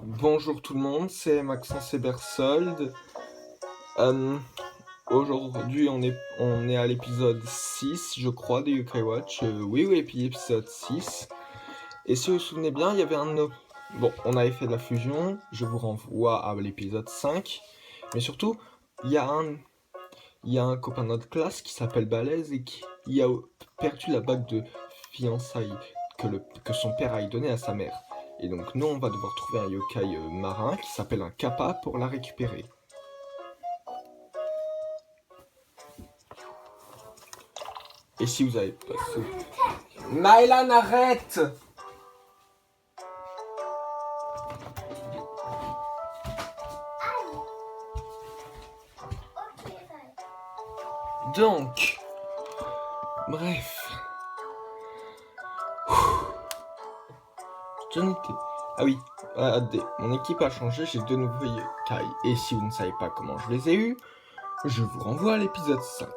Bonjour tout le monde, c'est Maxence Ebersold. Euh, Aujourd'hui, on est à l'épisode 6, je crois, de UK Watch. Oui, épisode 6. Et si vous vous souvenez bien, il y avait un autre... Bon, on avait fait de la fusion, je vous renvoie à l'épisode 5. Mais surtout, il y a un copain de notre classe qui s'appelle Balèze et qui a perdu la bague de fiançailles que son père a donné à sa mère. Et donc nous on va devoir trouver un yokai marin qui s'appelle un kappa pour la récupérer. Et si vous avez pas ce... Mylan, arrête! Donc, bref. J'en étais... Ah oui, mon équipe a changé, j'ai deux nouveaux yokai. Et si vous ne savez pas comment je les ai eus, je vous renvoie à l'épisode 5.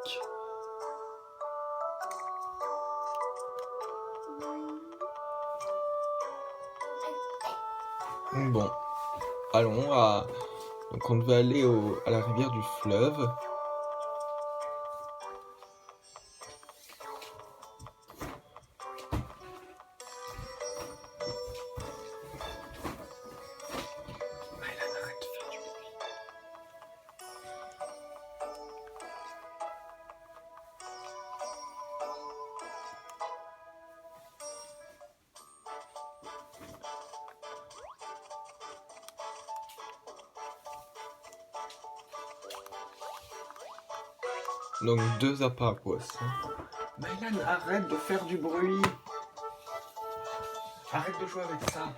Bon, allons à... Donc on devait aller à la rivière du fleuve. Donc 2 appâts à poisson. Mylan, arrête de faire du bruit. Arrête de jouer avec ça.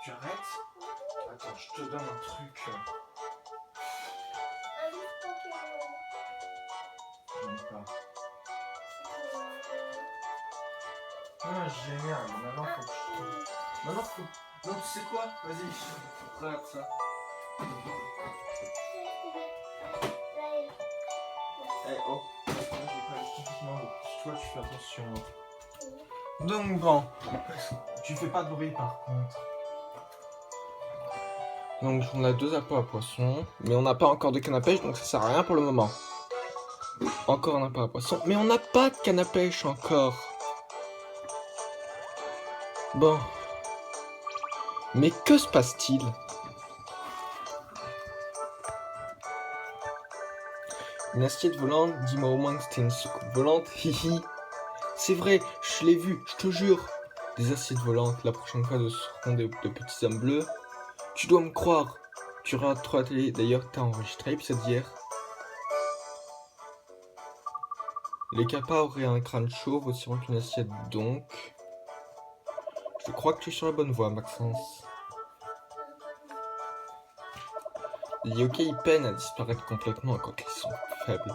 Tu arrêtes? Attends, je te donne un truc. J'en ai pas. Ah, génial. Maintenant, faut que je... Maintenant, faut... Non, tu sais quoi? Vas-y, regarde ça. Eh, oh. Moi, j'ai pas complètement... Toi, tu fais attention. Donc, bon. Tu fais pas de bruit, par contre. Donc, on a 2 appâts à poisson. Mais on n'a pas encore de canne à pêche, donc ça sert à rien pour le moment. Encore un appât à poisson. Mais on n'a pas de canne à pêche encore. Bon. Mais que se passe-t-il? Une assiette volante, dis-moi au moins que c'était une soucoupe volante, hihi. C'est vrai, je l'ai vu, je te jure. Des assiettes volantes, la prochaine fois ce seront de petits hommes bleus. Tu dois me croire. Tu regardes trop la télé, d'ailleurs t'as enregistré l'épisode d'hier. Les kappas auraient un crâne chauve aussi long qu'une assiette donc. Je crois que tu es sur la bonne voie, Maxence. Les yokai peinent à disparaître complètement quand ils sont faibles.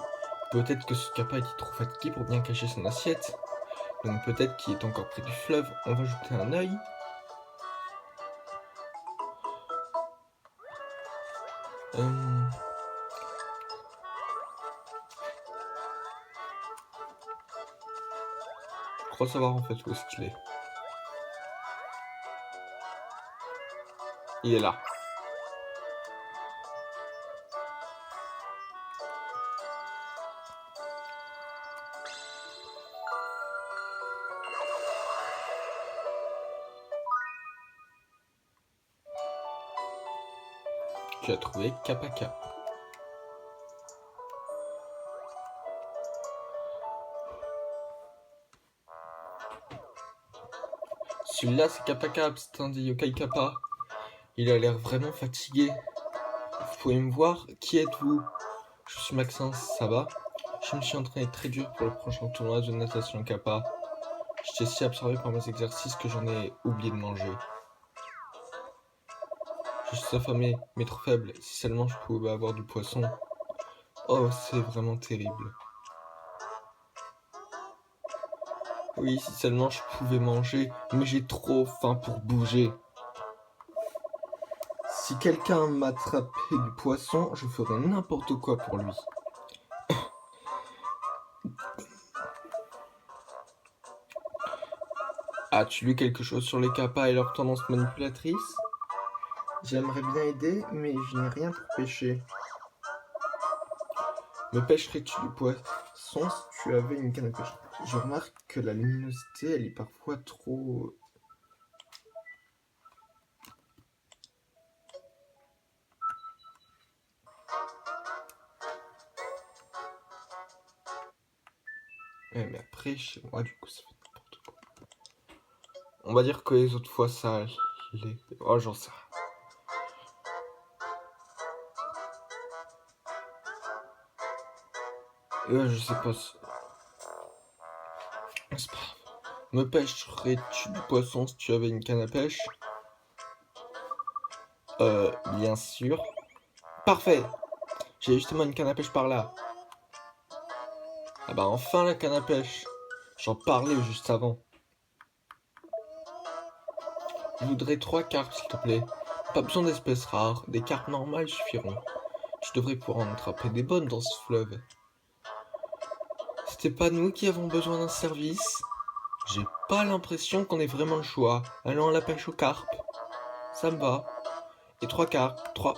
Peut-être que ce kappa était trop fatigué pour bien cacher son assiette. Donc peut-être qu'il est encore près du fleuve. On va jeter un œil. Je crois savoir en fait où est-ce qu'il est. Il est là. Tu as trouvé Kapaka. Celui-là c'est Kapaka, c'est un des yokai kappa. Il a l'air vraiment fatigué. Vous pouvez me voir? Qui êtes-vous? Je suis Maxence, ça va? Je me suis entraîné très dur pour le prochain tournoi de natation kappa. J'étais si absorbé par mes exercices que j'en ai oublié de manger. Je suis affamé, mais trop faible. Si seulement je pouvais avoir du poisson. Oh, c'est vraiment terrible. Oui, si seulement je pouvais manger, mais j'ai trop faim pour bouger. Si quelqu'un m'attrapait du poisson, je ferais n'importe quoi pour lui. As-tu lu quelque chose sur les kappas et leurs tendances manipulatrices? J'aimerais bien aider, mais je n'ai rien pour pêcher. Me pêcherais-tu du poisson si tu avais une canne à pêche? Je remarque que la luminosité, elle est parfois trop... Ouais, mais après, chez moi, du coup, ça fait n'importe quoi. On va dire que les autres fois, ça allait... Oh, j'en sais rien. Ouais, je sais pas... C'est pas grave. Me pêcherais-tu du poisson si tu avais une canne à pêche? Bien sûr. Parfait! J'ai justement une canne à pêche par là. Ah bah enfin la canne à pêche. J'en parlais juste avant. Je voudrais 3 carpes s'il te plaît. Pas besoin d'espèces rares, des carpes normales suffiront. Je devrais pouvoir en attraper des bonnes dans ce fleuve. C'était pas nous qui avons besoin d'un service? J'ai pas l'impression qu'on ait vraiment le choix. Allons à la pêche aux carpes. Ça me va. Et 3 carpes, 3.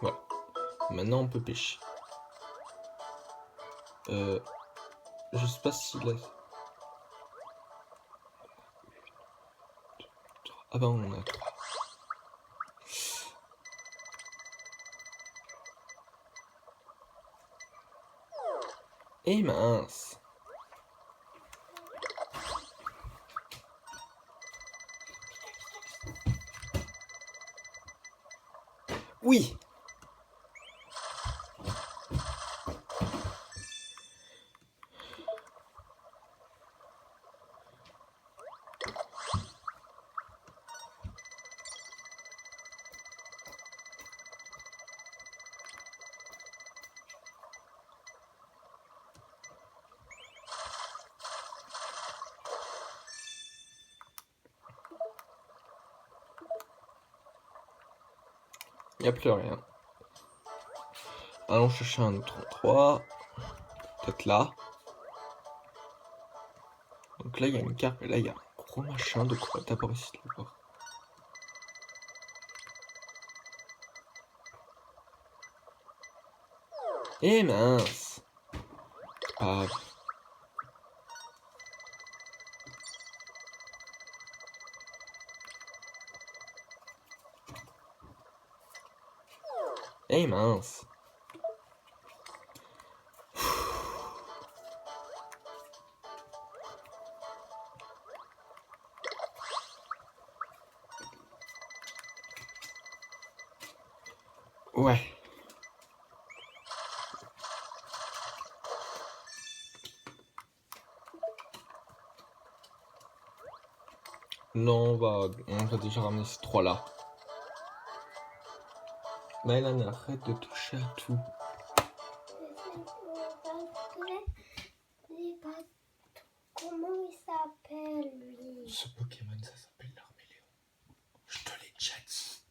Voilà. Maintenant on peut pêcher. Je sais pas si là... Ah bah on en a 3. Eh mince. Oui. Il n'y a plus rien. Allons chercher un autre endroit. Peut-être là. Donc là, il y a une carpe et là, il y a un gros machin. Donc on va d'abord essayer de le voir. Eh mince. Ah. Eh mince. Ouais. Non, on va déjà ramener ces 3 là. Mylan, arrête de toucher à tout. Comment il s'appelle lui? Ce Pokémon, ça s'appelle l'Arméléon. Je te l'ai déjà dit.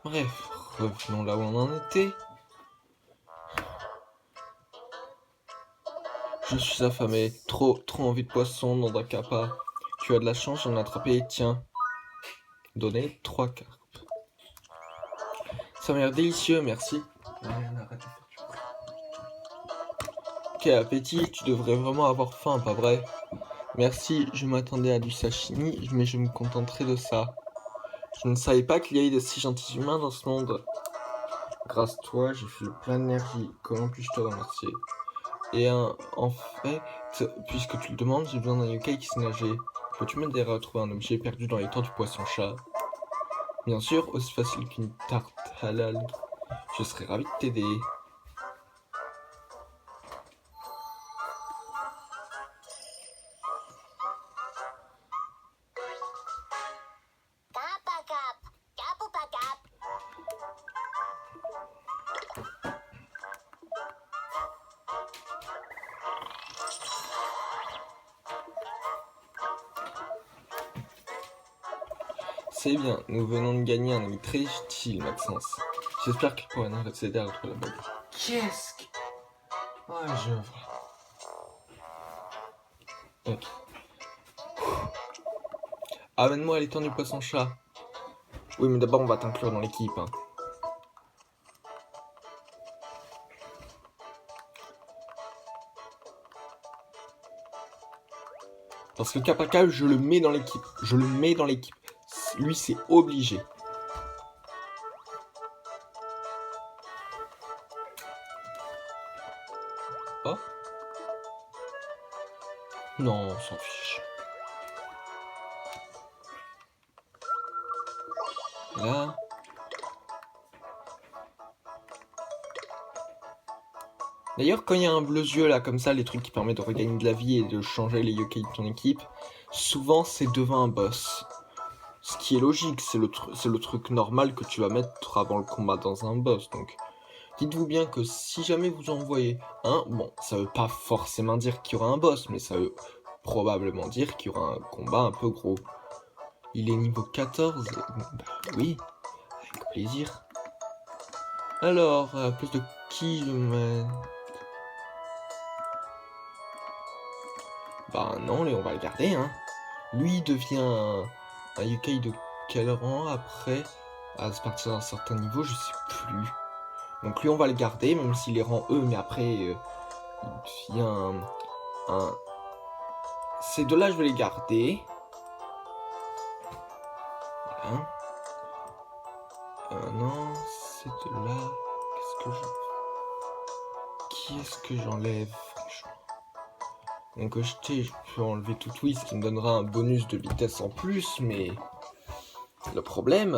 Bref, revenons là où on en était. Je suis affamé, trop envie de poisson dans un kappa. Tu as de la chance, j'en ai attrapé, tiens. Donner 3 carpes. Ça m'a l'air délicieux, merci. Arrête de faire du bruit. Quel appétit, tu devrais vraiment avoir faim, pas vrai? Merci, je m'attendais à du sashimi, mais je me contenterai de ça. Je ne savais pas qu'il y avait de si gentils humains dans ce monde. Grâce à toi, j'ai fait le plein d'énergie. Comment puis-je te remercier? Et en fait, puisque tu le demandes, j'ai besoin d'un yokai qui sait nager. Peux-tu m'aider à retrouver un objet perdu dans les temps du poisson-chat? Bien sûr, aussi facile qu'une tarte halal. Je serais ravi de t'aider. C'est bien, nous venons de gagner un ami très utile, Maxence. J'espère qu'il pourra nous aider à retrouver la bague. Qu'est-ce que... Ouais, je vois. Ok. Amène-moi l'étang du poisson-chat. Oui, mais d'abord, on va t'inclure dans l'équipe. Hein. Parce que Kapaka, je le mets dans l'équipe. Je le mets dans l'équipe. Lui, c'est obligé. Oh. Non, on s'en fiche. Là. D'ailleurs, quand il y a un bleu yeux là, comme ça, les trucs qui permettent de regagner de la vie et de changer les yokai de ton équipe, souvent c'est devant un boss. Ce qui est logique, c'est le truc normal que tu vas mettre avant le combat dans un boss. Donc, dites-vous bien que si jamais vous en voyez un, bon, ça veut pas forcément dire qu'il y aura un boss, mais ça veut probablement dire qu'il y aura un combat un peu gros. Il est niveau 14 bah oui, avec plaisir. Alors, à plus de qui je mets... Bah non, on va le garder, hein. Lui devient un yokai de quel rang après? À partir d'un certain niveau, je sais plus. Donc lui, on va le garder, même s'il est rang E, mais après, il devient un... Ces deux-là, je vais les garder. Voilà. Non, ces deux-là... Qui est-ce que j'enlève, franchement? Donc je peux enlever Toutoui, ce qui me donnera un bonus de vitesse en plus, mais... Le problème,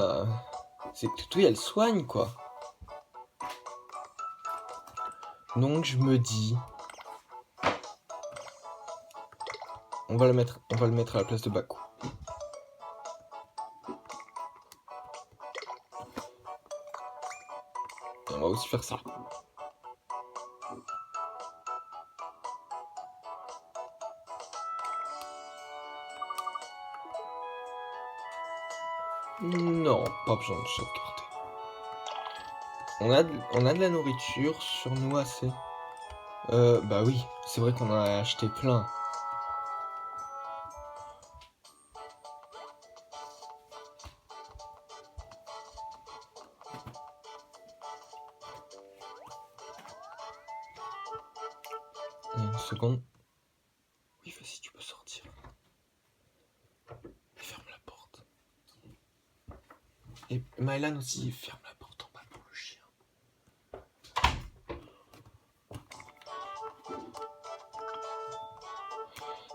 c'est que Toutoui, elle soigne, quoi. Donc je me dis... On va le mettre à la place de Baku. Et on va aussi faire ça. Non, pas besoin de sauvegarder. On a de la nourriture sur nous assez. Bah oui, c'est vrai qu'on en a acheté plein. Une seconde. Oui, vas-y, tu peux sortir. Ferme la porte. Et Mylan aussi, ferme la porte en bas pour le chien.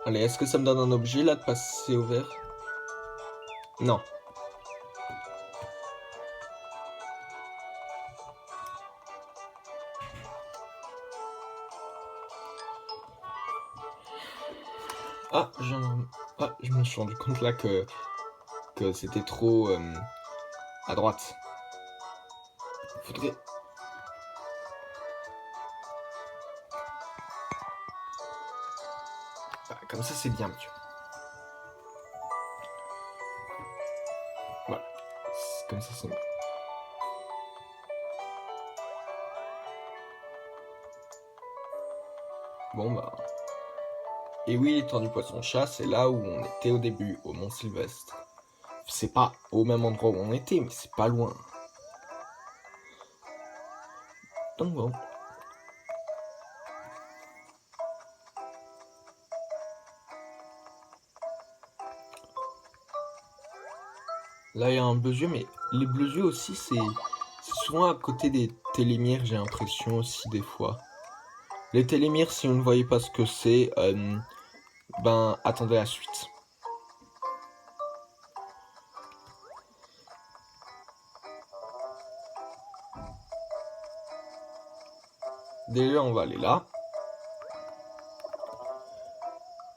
Allez, est-ce que ça me donne un objet là de passer au vert? Non. Ah, je me suis rendu compte là que c'était trop à droite. Faudrait... Ah, comme ça, c'est bien mieux. Voilà. Comme ça, c'est mieux. Bon, bah... Et oui, l'étang du poisson-chat, c'est là où on était au début, au Mont Sylvestre. C'est pas au même endroit où on était, mais c'est pas loin. Donc bon. Là, il y a un bleu yeux, mais les bleus yeux aussi, c'est souvent à côté des télémires, j'ai l'impression aussi des fois. Les télémires, si vous ne voyez pas ce que c'est, ben attendez la suite. Déjà, on va aller là.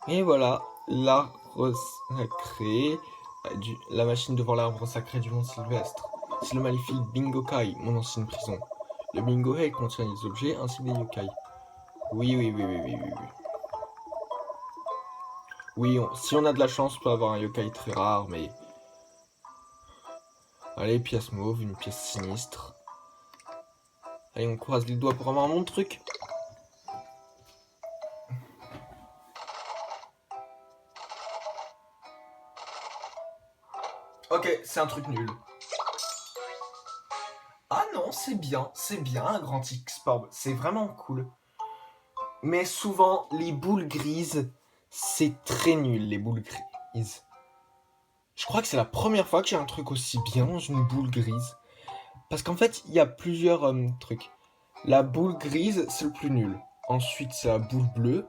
Et voilà, l'arbre sacré, la machine devant l'arbre sacré du Mont Sylvestre. C'est le maléfique Bingokai, mon ancienne prison. Le Bingokai contient des objets ainsi que des yokai. Oui. Oui, si on a de la chance, on peut avoir un yokai très rare, mais Allez, pièce mauve, une pièce sinistre. Allez, on croise les doigts pour avoir mon truc. Ok, c'est un truc nul. Ah non, c'est bien un grand X-Orb, c'est vraiment cool. Mais souvent, les boules grises, c'est très nul, les boules grises. Je crois que c'est la première fois que j'ai un truc aussi bien dans une boule grise. Parce qu'en fait, il y a plusieurs trucs. La boule grise, c'est le plus nul. Ensuite, c'est la boule bleue.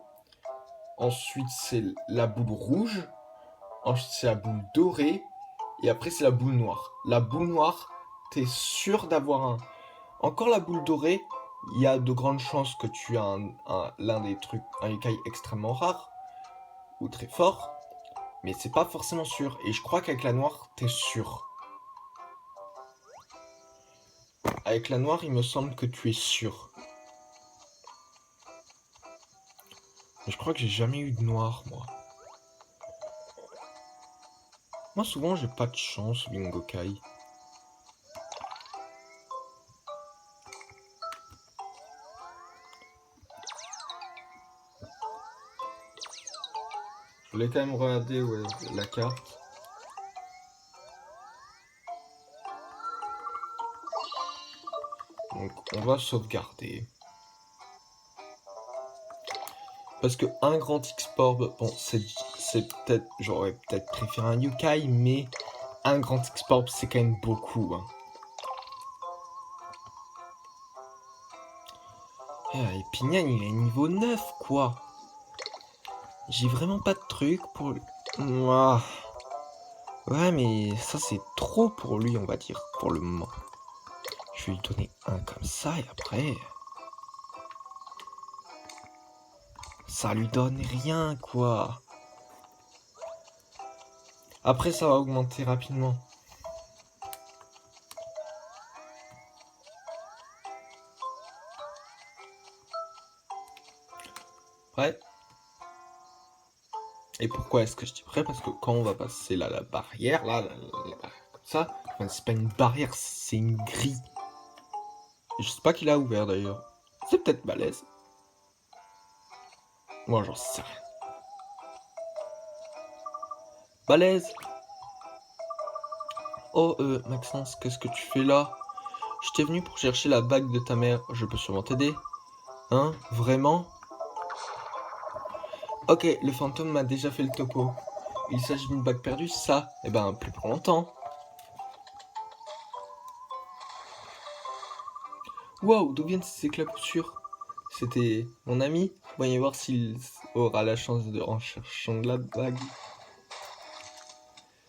Ensuite, c'est la boule rouge. Ensuite, c'est la boule dorée. Et après, c'est la boule noire. La boule noire, t'es sûr d'avoir un... Encore la boule dorée, il y a de grandes chances que tu aies l'un des trucs, un yokai extrêmement rare. Ou très fort. Mais c'est pas forcément sûr. Et je crois qu'avec la noire, t'es sûr. Avec la noire, il me semble que tu es sûr. Mais je crois que j'ai jamais eu de noir, moi. Moi, souvent, j'ai pas de chance, Bingokai. Je voulais quand même regarder la carte. Donc, on va sauvegarder. Parce que un grand X-Orb, bon, c'est peut-être... J'aurais peut-être préféré un yokai, mais un grand X-Orb, c'est quand même beaucoup. Hein. Et Pignan, il est niveau 9, quoi. J'ai vraiment pas de truc pour... Ouah. Ouais, mais ça, c'est trop pour lui, on va dire, pour le moment. Je vais lui donner un comme ça, et après... Ça lui donne rien, quoi. Après, ça va augmenter rapidement. Prêt? Et pourquoi est-ce que je dis prêt? Parce que quand on va passer là, la barrière, là, comme ça, enfin, c'est pas une barrière, c'est une grille. Et je sais pas qui l'a ouvert d'ailleurs. C'est peut-être balèze. Moi, j'en sais rien. Balèze! Oh, Maxence, qu'est-ce que tu fais là? Je t'ai venu pour chercher la bague de ta mère. Je peux sûrement t'aider. Hein? Vraiment? Ok, le fantôme m'a déjà fait le topo. Il s'agit d'une bague perdue, ça? Eh ben, plus pour longtemps. Wow, d'où viennent ces éclaboussures? C'était mon ami. Voyons voir s'il aura la chance en cherchant de la bague.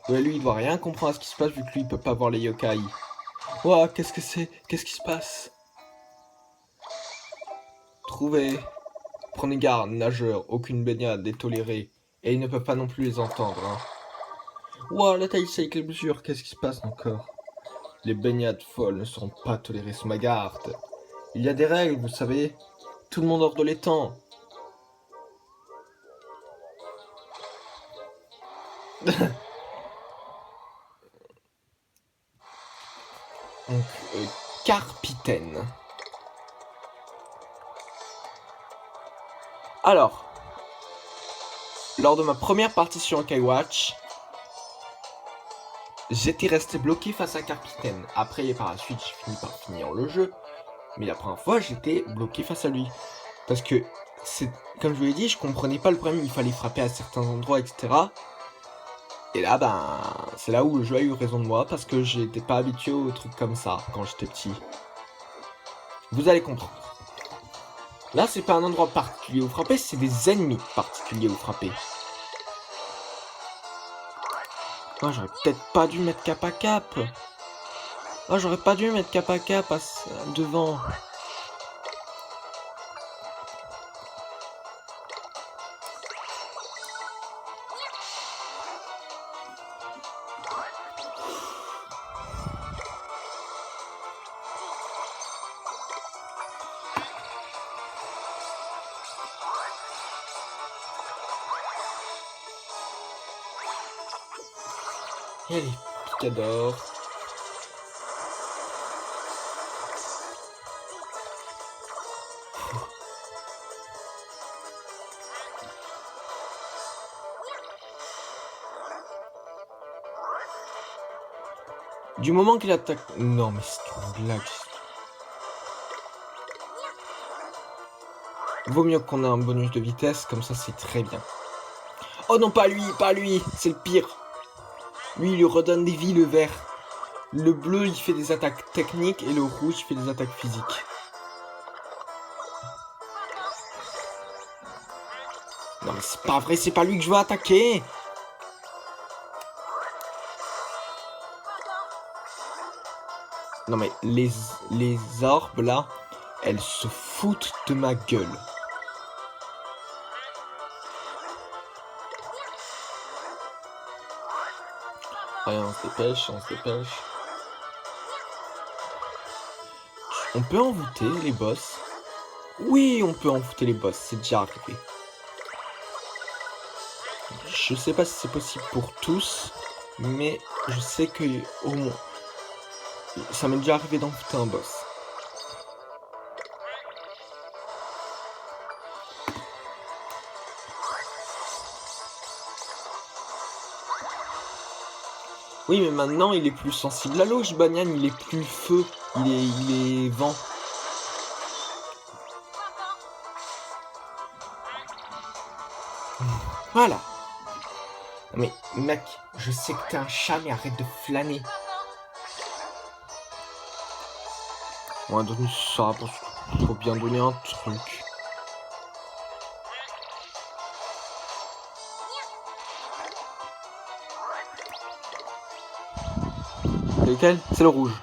Ouais, lui, il doit rien comprendre à ce qui se passe vu que lui, il peut pas voir les yokai. Wow, qu'est-ce que c'est? Qu'est-ce qui se passe? Trouvé. Prenez garde, nageurs, aucune baignade n'est tolérée. Et ils ne peuvent pas non plus les entendre, hein. Wow, la taille, c'est éclaboussure, qu'est-ce qui se passe encore? Les baignades folles ne seront pas tolérées sous ma garde. Il y a des règles, vous savez. Tout le monde hors de l'étang. Donc, Carpitaine. Alors, lors de ma première partie sur Yokai Watch, j'étais resté bloqué face à Carpitaine. Après, par la suite, j'ai fini par finir le jeu. Mais la première fois, j'étais bloqué face à lui. Parce que, comme je vous l'ai dit, je comprenais pas le problème. Il fallait frapper à certains endroits, etc. Et là, c'est là où le jeu a eu raison de moi. Parce que j'étais pas habitué aux trucs comme ça quand j'étais petit. Vous allez comprendre. Là, c'est pas un endroit particulier où frapper, c'est des ennemis particuliers où frapper. Moi, j'aurais peut-être pas dû mettre cap à cap. Oh, j'aurais pas dû mettre cap à cap devant. Et les picadors. Du moment qu'il attaque... Non, mais c'est une blague. Vaut mieux qu'on ait un bonus de vitesse, comme ça c'est très bien. Oh non, pas lui, c'est le pire. Lui, il lui redonne des vies, le vert. Le bleu, il fait des attaques techniques, et le rouge, il fait des attaques physiques. Non mais c'est pas vrai, c'est pas lui que je veux attaquer. Non mais les orbes là, elles se foutent de ma gueule. Allez, on se dépêche, on se dépêche. On peut envoûter les boss. Oui, on peut envoûter les boss, c'est déjà arrivé. Je sais pas si c'est possible pour tous, mais je sais que au moins ça m'est déjà arrivé d'envoûter un boss. Oui, mais maintenant il est plus sensible à l'eau, Banyan, il est plus feu, il est vent. Voilà. Mais mec, je sais que t'es un chat, mais arrête de flâner. On va donner ça parce qu'il faut bien donner un truc. C'est lequel? C'est le rouge.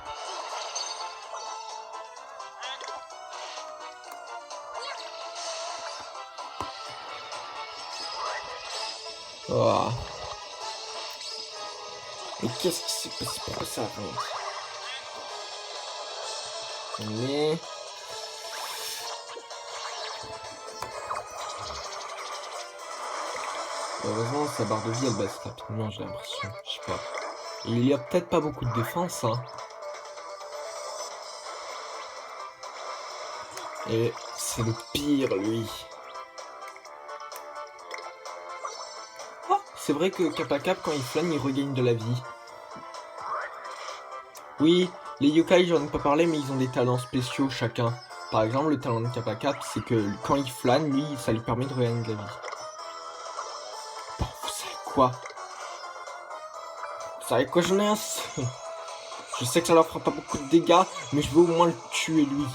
Oh. Mais qu'est-ce qui s'est passé? Pourquoi ça avance? Mais... Heureusement, sa barre de vie, elle baisse rapidement, j'ai l'impression. Je sais pas. Il y a peut-être pas beaucoup de défense, hein. Et c'est le pire, lui. Oh, c'est vrai que Kappa Cap, quand il flâne, il regagne de la vie. Oui, les yokai, j'en ai pas parlé, mais ils ont des talents spéciaux chacun. Par exemple, le talent de Kappa Cap, c'est que quand il flâne, lui, ça lui permet de regagner de la vie. Bon, vous savez quoi? Vous savez quoi, jeunesse? Je sais que ça leur fera pas beaucoup de dégâts, mais je veux au moins le tuer, lui.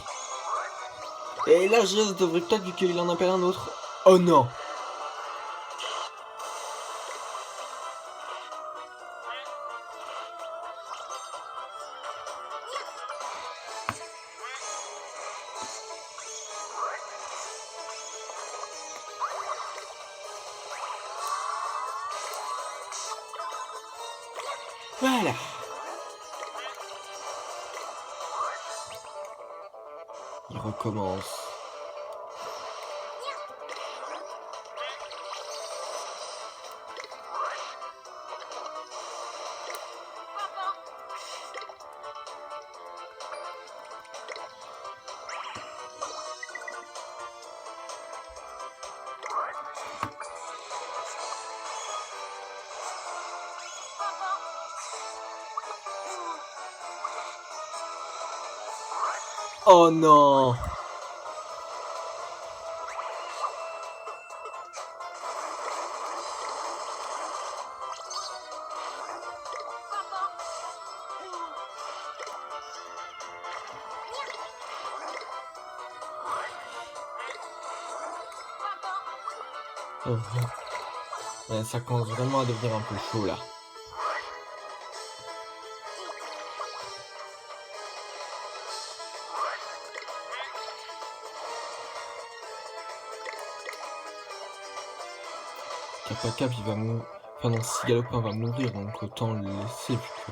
Et là, je devrait peut-être, vu qu'il en appelle un autre. Oh non! Voilà. Il recommence. Oh non! Oh, ouais, ça commence vraiment à devenir un peu chaud là. Kappa Cap, il va mourir. Enfin non, si Galopin va mourir, donc autant le laisser vu que...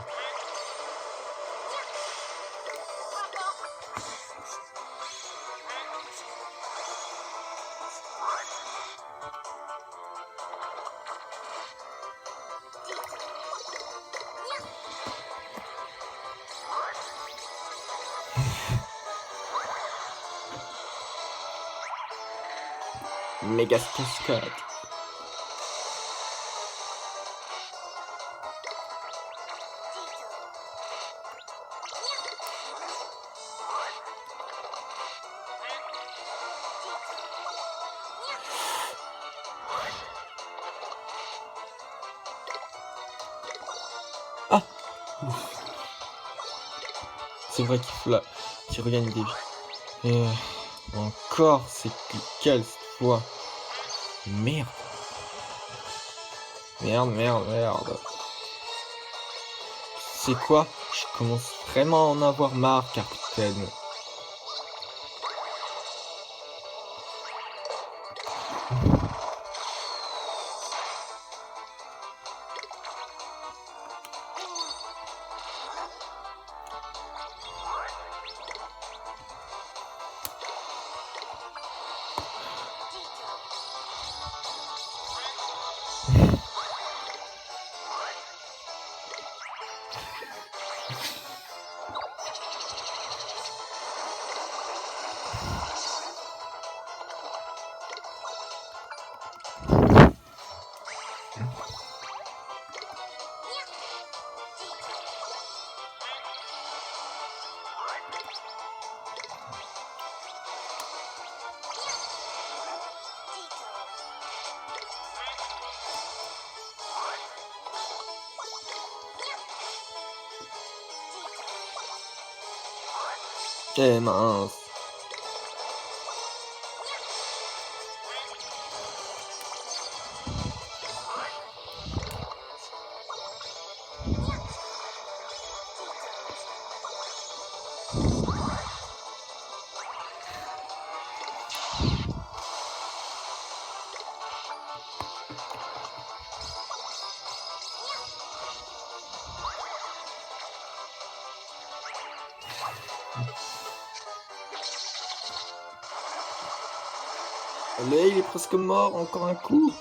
Méga Scott. C'est vrai qu'il regagne des vies. Et encore, c'est quelle cette fois? Merde. Merde. C'est quoi? Je commence vraiment à en avoir marre, capitaine. Eh mince. Allez, il est presque mort, encore un coup.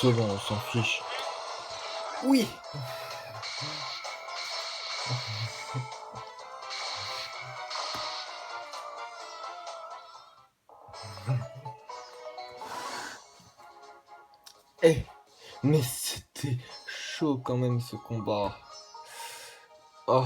C'est bon, on s'en fiche. Oui. Eh, mais c'était chaud quand même ce combat. Oh.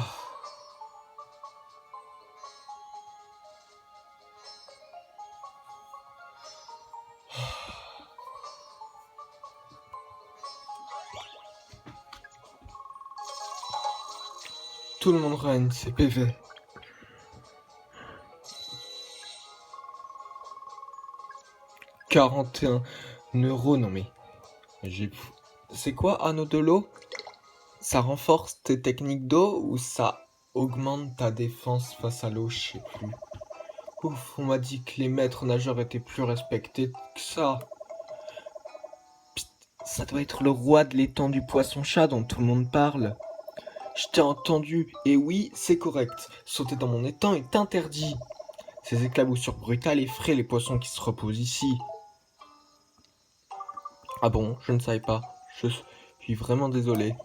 Tout le monde règne, c'est PV. « 41 euros, non mais... C'est quoi, anneau de l'eau? Ça renforce tes techniques d'eau ou ça augmente ta défense face à l'eau? Je sais plus. Ouf, on m'a dit que les maîtres nageurs étaient plus respectés que ça. Psst, ça doit être le roi de l'étang du poisson-chat dont tout le monde parle. Je t'ai entendu, et oui, c'est correct. Sauter dans mon étang est interdit. Ces éclaboussures brutales effraient les poissons qui se reposent ici. Ah bon, je ne savais pas. Je suis vraiment désolé.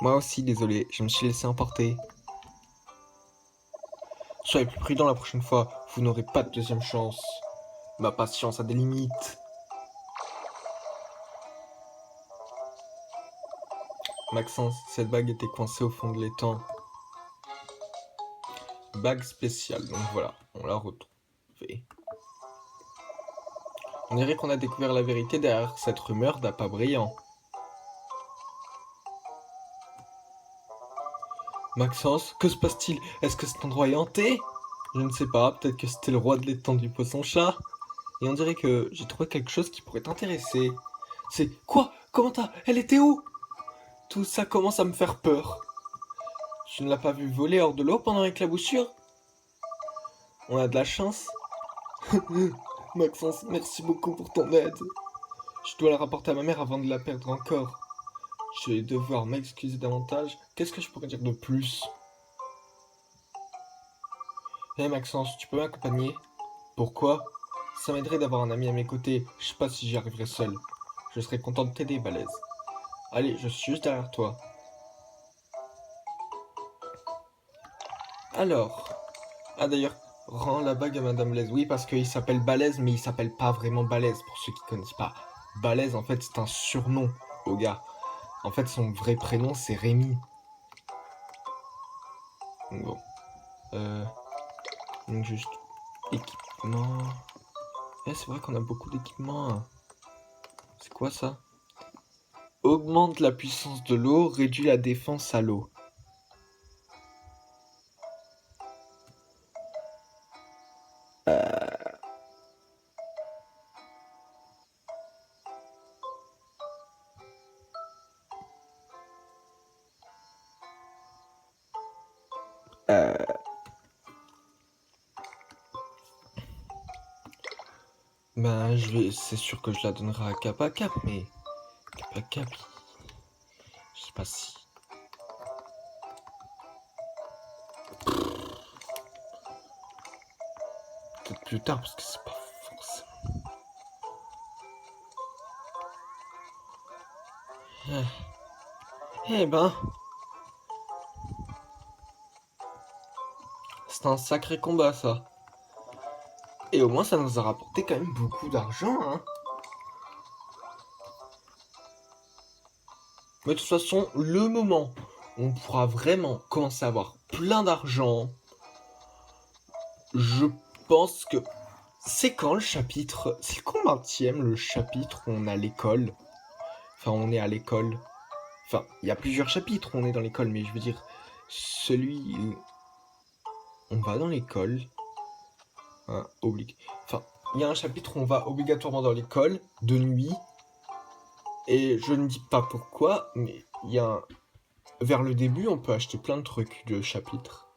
Moi aussi désolé, je me suis laissé emporter. Soyez plus prudent la prochaine fois, vous n'aurez pas de deuxième chance. Ma patience a des limites. Maxence, cette bague était coincée au fond de l'étang. Bague spéciale, donc voilà, on l'a retrouvée. On dirait qu'on a découvert la vérité derrière cette rumeur d'appât brillant. Maxence, que se passe-t-il? Est-ce que cet endroit est hanté? Je ne sais pas, peut-être que c'était le roi de l'étang du poisson-chat. Et on dirait que j'ai trouvé quelque chose qui pourrait t'intéresser. C'est quoi? Comment t'as? Elle était où? Tout ça commence à me faire peur. Tu ne l'as pas vu voler hors de l'eau pendant l'éclaboussure? On a de la chance. Maxence, merci beaucoup pour ton aide. Je dois la rapporter à ma mère avant de la perdre encore. Je vais devoir m'excuser davantage. Qu'est-ce que je pourrais dire de plus? Hé Maxence, tu peux m'accompagner? Pourquoi? Ça m'aiderait d'avoir un ami à mes côtés. Je sais pas si j'y arriverai seul. Je serais content de t'aider, Balèze. Allez, je suis juste derrière toi. Alors. Ah d'ailleurs, rends la bague à Madame Laise. Oui, parce qu'il s'appelle Balèze, mais il s'appelle pas vraiment Balèze, pour ceux qui connaissent pas. Balèze, en fait, c'est un surnom au gars. En fait, son vrai prénom, c'est Rémi. Donc bon. Donc juste... équipement... Eh, c'est vrai qu'on a beaucoup d'équipements. C'est quoi ça? Augmente la puissance de l'eau, réduit la défense à l'eau. Ben, c'est sûr que je la donnerai à Cap, mais Cap, je sais pas si. Peut-être plus tard, parce que c'est pas forcément. Eh ben, c'est un sacré combat, ça. Et au moins, ça nous a rapporté quand même beaucoup d'argent, hein. Mais de toute façon, le moment où on pourra vraiment commencer à avoir plein d'argent, je pense que... C'est quand le chapitre... C'est combienième le chapitre où on a l'école? Enfin, on est à l'école. Enfin, il y a plusieurs chapitres où on est dans l'école, mais je veux dire, celui où on va dans l'école... Hein, Enfin, il y a un chapitre où on va obligatoirement dans l'école, de nuit, et je ne dis pas pourquoi, mais il y a un... Vers le début, on peut acheter plein de trucs de chapitre.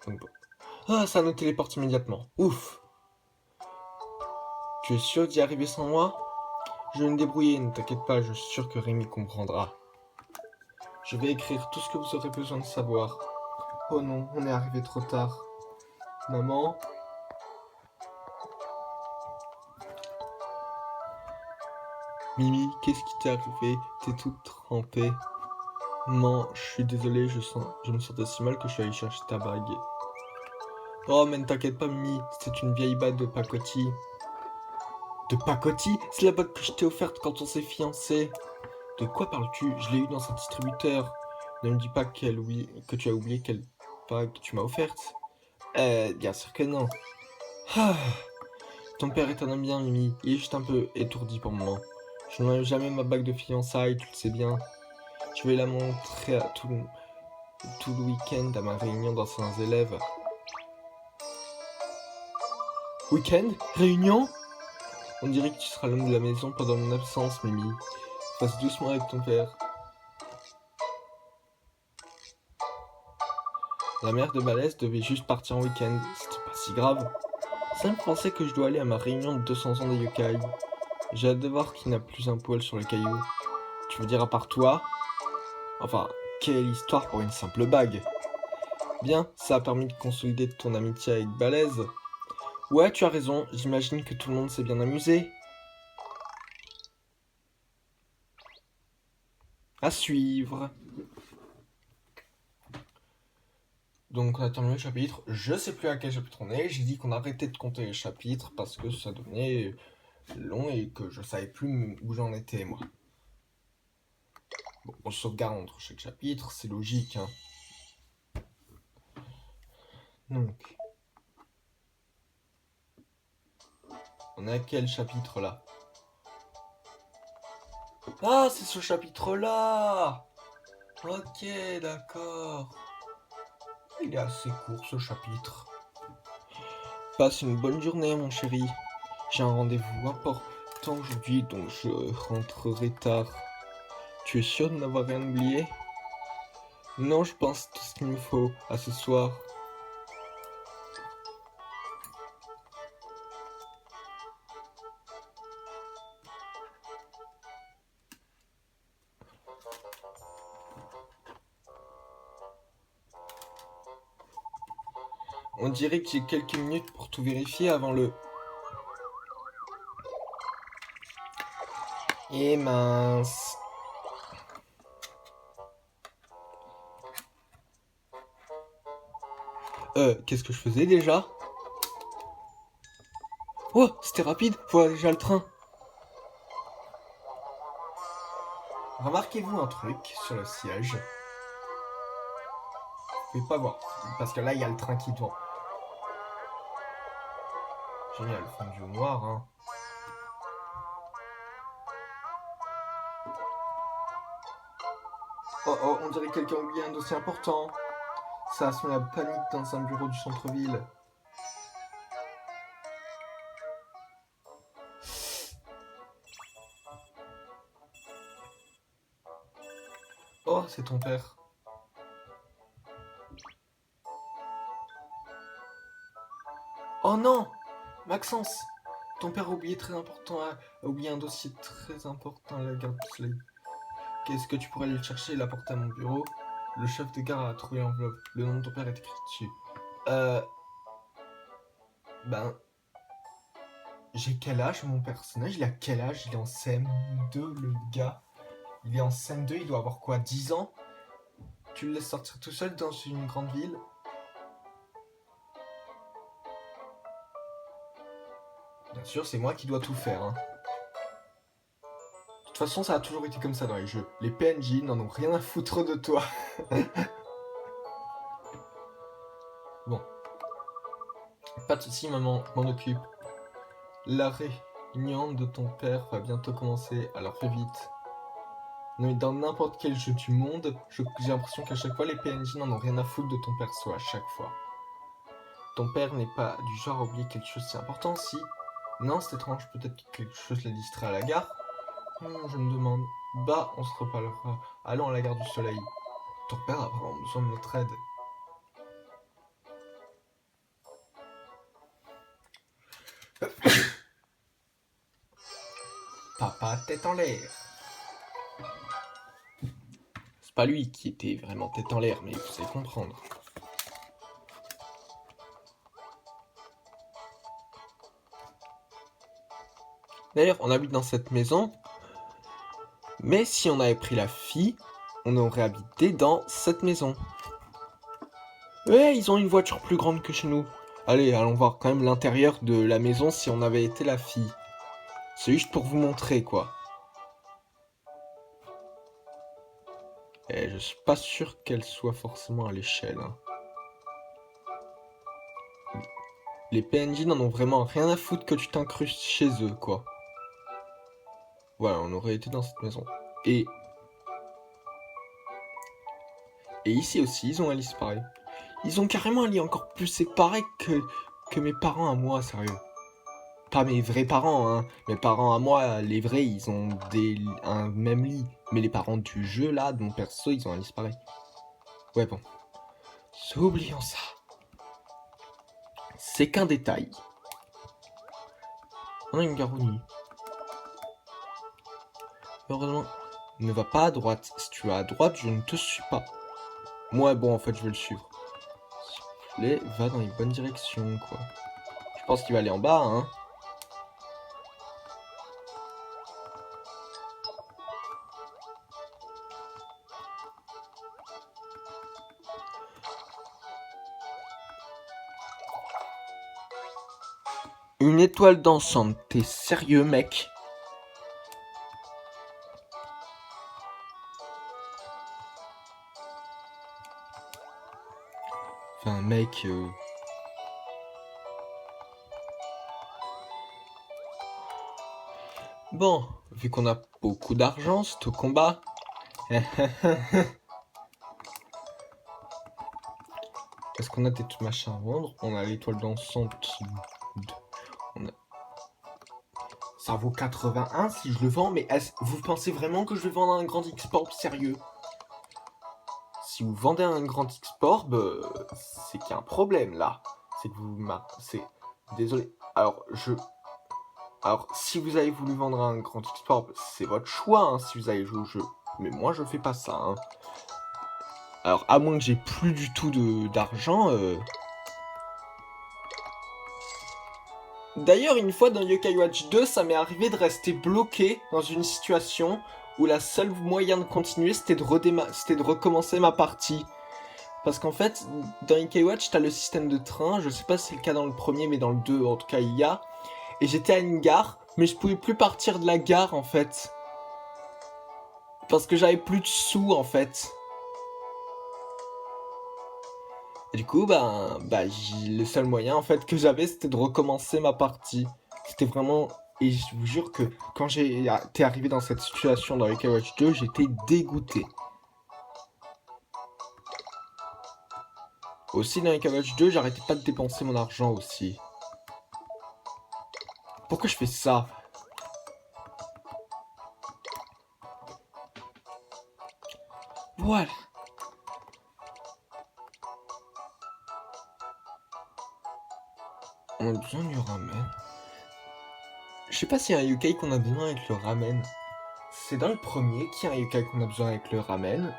Donc, ah, ça nous téléporte immédiatement. Ouf. Tu es sûr d'y arriver sans moi? Je vais me débrouiller, ne t'inquiète pas, je suis sûr que Rémi comprendra. Je vais écrire tout ce que vous aurez besoin de savoir. Oh non, on est arrivé trop tard. Maman? Mimi, qu'est-ce qui t'est arrivé? T'es toute trempée. Maman, je suis désolé, je me sentais si mal que je suis allé chercher ta bague. Oh, mais ne t'inquiète pas, Mimi, c'est une vieille bague de pacotille. De pacotille? C'est la bague que je t'ai offerte quand on s'est fiancés. De quoi parles-tu? Je l'ai eu dans un distributeur. Ne me dis pas que tu as oublié quelle bague tu m'as offerte. Bien sûr que non. Ah, ton père est un homme bien, Mimi. Il est juste un peu étourdi pour le moment. Je n'enlève jamais ma bague de fiançailles, tu le sais bien. Je vais la montrer à tout le week-end à ma réunion d'anciens élèves. Week-end? Réunion? On dirait que tu seras l'homme de la maison pendant mon absence, Mimi. Passe doucement avec ton père. La mère de Balès devait juste partir en week-end. C'était pas si grave. Ça me pensait que je dois aller à ma réunion de 200 ans des yokai. J'ai hâte de voir qui n'a plus un poil sur le caillou. Tu veux dire à part toi? Enfin, quelle histoire pour une simple bague. Bien, ça a permis de consolider ton amitié avec Balèze. Ouais, tu as raison, j'imagine que tout le monde s'est bien amusé. À suivre. Donc on a terminé le chapitre, je sais plus à quel chapitre on est, j'ai dit qu'on arrêtait de compter les chapitres parce que ça devenait long et que je savais plus où j'en étais moi. Bon, on sauvegarde entre chaque chapitre, c'est logique, hein. Donc, on est à quel chapitre là? Ah, c'est ce chapitre là! Ok, d'accord. Il est assez court ce chapitre. Passe une bonne journée mon chéri. J'ai un rendez-vous important aujourd'hui donc je rentrerai tard. Tu es sûr de n'avoir rien oublié? Non, je pense tout ce qu'il me faut à ce soir. On dirait que j'ai quelques minutes pour tout vérifier avant le... Eh mince. Qu'est-ce que je faisais déjà? Oh, c'était rapide, voilà déjà le train. Remarquez-vous un truc sur le siège. Vous pouvez pas voir, parce que là il y a le train qui tourne. Génial, fondu au noir, hein. Oh oh, on dirait que quelqu'un a oublié un dossier important. Ça a semé la panique dans un bureau du centre-ville. Oh, c'est ton père. Oh non! Maxence! Ton père a oublié a oublié un dossier très important à la gare du Soleil. Qu'est-ce que tu pourrais aller le chercher et l'apporter à mon bureau? Le chef de gare a trouvé l'enveloppe. Le nom de ton père est écrit dessus. Ben... J'ai quel âge mon personnage? Il a quel âge? Il est en CM2 le gars. Il est en CM2, il doit avoir quoi, 10 ans? Tu le laisses sortir tout seul dans une grande ville? Bien sûr, c'est moi qui dois tout faire. Hein. De toute façon, ça a toujours été comme ça dans les jeux. Les PNJ n'en ont rien à foutre de toi. Bon. Pas de soucis, maman, je m'en occupe. La réunion de ton père va bientôt commencer, alors fais vite. Mais dans n'importe quel jeu du monde, j'ai l'impression qu'à chaque fois, les PNJ n'en ont rien à foutre de ton perso, à chaque fois. Ton père n'est pas du genre à oublier quelque chose si important, si... Non, c'est étrange, peut-être que quelque chose l'a distrait à la gare. Je me demande. Bah, on se reparlera. Allons à la gare du Soleil. Ton père a vraiment besoin de notre aide. Papa, tête en l'air. C'est pas lui qui était vraiment tête en l'air, mais vous allez comprendre. D'ailleurs, on habite dans cette maison. Mais si on avait pris la fille, on aurait habité dans cette maison. Ouais, ils ont une voiture plus grande que chez nous. Allez, allons voir quand même l'intérieur de la maison si on avait été la fille. C'est juste pour vous montrer, quoi. Et je suis pas sûr qu'elle soit forcément à l'échelle. Hein. Les PNJ n'en ont vraiment rien à foutre que tu t'incrustes chez eux, quoi. Voilà, on aurait été dans cette maison. Et ici aussi, ils ont un lit séparé. Ils ont carrément un lit encore plus séparé que mes parents à moi, sérieux. Pas mes vrais parents, hein. Mes parents à moi, les vrais, ils ont un même lit. Mais les parents du jeu, là, de mon perso, ils ont un lit séparé. Ouais, bon. Oublions ça. C'est qu'un détail. On a une garounie. Heureusement, ne va pas à droite. Si tu vas à droite, je ne te suis pas. Moi, bon, en fait, je vais le suivre. S'il te plaît, va dans les bonnes directions, quoi. Je pense qu'il va aller en bas, hein. Une étoile dansante, t'es sérieux, mec? Enfin, mec... Bon, vu qu'on a beaucoup d'argent, c'est au combat. Est-ce qu'on a des machins à vendre? On a l'étoile dansante. Ça vaut 81 si je le vends, mais vous pensez vraiment que je vais vendre un grand X-Porb sérieux? Si vous vendez un grand X-Porb, c'est qu'il y a un problème là. C'est que Désolé. Alors, si vous avez voulu vendre un grand X-Porb, c'est votre choix, hein, si vous avez joué au jeu. Mais moi, je fais pas ça, hein. Alors, à moins que j'ai plus du tout d'argent... D'ailleurs, une fois dans Yokai Watch 2, ça m'est arrivé de rester bloqué dans une situation où la seule moyen de continuer, c'était de recommencer ma partie. Parce qu'en fait, dans Yokai Watch, t'as le système de train, je sais pas si c'est le cas dans le premier, mais dans le 2, en tout cas, il y a. Et j'étais à une gare, mais je pouvais plus partir de la gare, en fait. Parce que j'avais plus de sous, en fait. Et du coup, le seul moyen en fait que j'avais, c'était de recommencer ma partie. C'était vraiment... Et je vous jure que quand j'étais arrivé dans cette situation dans Yokai Watch 2, j'étais dégoûté. Aussi dans Yokai Watch 2, j'arrêtais pas de dépenser mon argent aussi. Pourquoi je fais ça? Voilà. On a besoin du ramen. Je sais pas s'il y a un yokai qu'on a besoin avec le ramen. C'est dans le premier qu'il y a un yokai qu'on a besoin avec le ramen.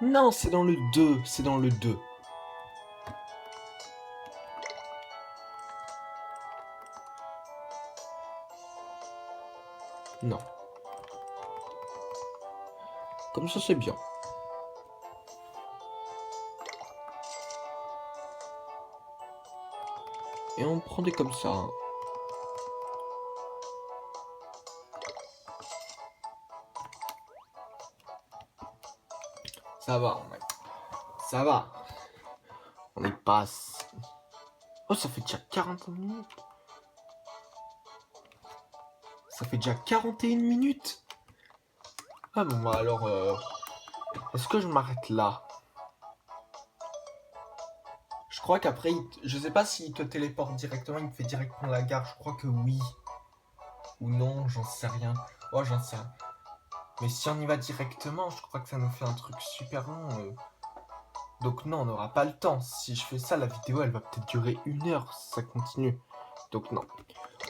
Non, c'est dans le 2. C'est dans le 2. Non. Comme ça, c'est bien. Et on prend des comme ça. Hein. Ça va, mec. Ça va. On est pas... Oh, ça fait déjà 40 minutes. Ça fait déjà 41 minutes. Ah bon, bah alors... Est-ce que je m'arrête là? Je crois qu'après, je sais pas s'il te téléporte directement, il te fait directement la gare. Je crois que oui. Ou non, j'en sais rien. Oh, j'en sais rien. Mais si on y va directement, je crois que ça nous fait un truc super long. Donc non, on n'aura pas le temps. Si je fais ça, la vidéo, elle va peut-être durer 1 heure si ça continue. Donc non.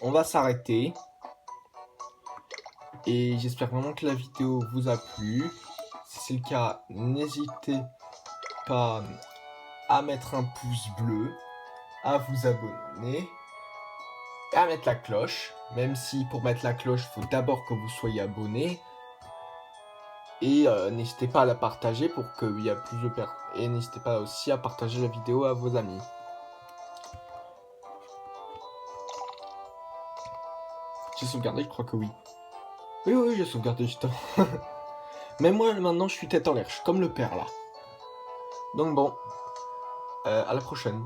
On va s'arrêter. Et j'espère vraiment que la vidéo vous a plu. Si c'est le cas, n'hésitez pas à mettre un pouce bleu, à vous abonner et à mettre la cloche. Même si pour mettre la cloche, il faut d'abord que vous soyez abonné. Et n'hésitez pas à la partager pour qu'il y ait plus de personnes. Et n'hésitez pas aussi à partager la vidéo à vos amis. J'ai sauvegardé, je crois que oui. Oui, j'ai sauvegardé justement. Mais moi, maintenant, je suis tête en l'air. Je suis comme le père, là. Donc bon, à la prochaine.